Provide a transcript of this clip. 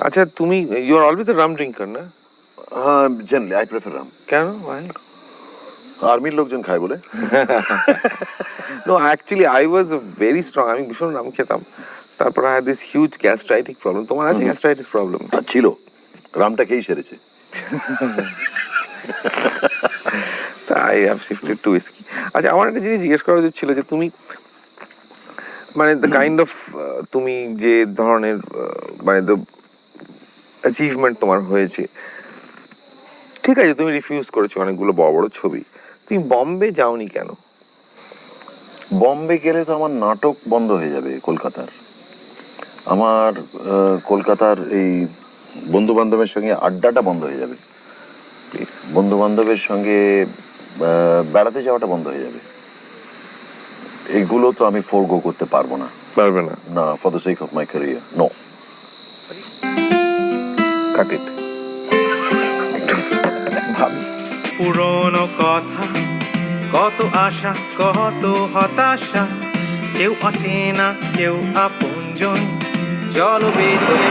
আচ্ছা তুমি you are always rum drinker না? Generally I prefer rum. কেন? ভাই আর্মির লোকজন খায় বলে। No actually I was very strong, আমি ভীষণ রাম খেতাম। তারপর I had this huge gastritic problem. তোমার আছে গ্যাস্ট্রাইটিস প্রবলেম? ছিল, রামটা খেয়েই সেরেছে। তাই হ্যাভ শিফটেড টু হুইস্কি। আচ্ছা আমার একটা জিনিস জিজ্ঞেস করা উচিত ছিল যে তুমি মানে দ্য কাইন্ড অফ তুমি যে ধরনের মানে দ্য অ্যাচিভমেন্ট তোমার হয়েছে, ঠিক আছে তুমি রিফিউজ করেছো অনেকগুলো বড় বড় ছবি, তুমি বম্বে যাওনি কেন? বম্বে গেলে তো আমার নাটক বন্ধ হয়ে যাবে কলকাতার। আমার কলকাতার এই বন্ধু বান্ধবের সঙ্গে আড্ডাটা বন্ধ হয়ে যাবে, প্লিজ। বন্ধু বান্ধবের সঙ্গে বেড়াতে যাওয়াটা বন্ধ হয়ে যাবে। এগুলো তো আমি ফোরগো করতে পারবো না। পারবে না? না, for the sake of my career, no. Cut it. ভাবি পুরনো কথা, কত আশা কত হতাশা, কেউ অচেনা কেউ আপনজন, চলো বেরিয়ে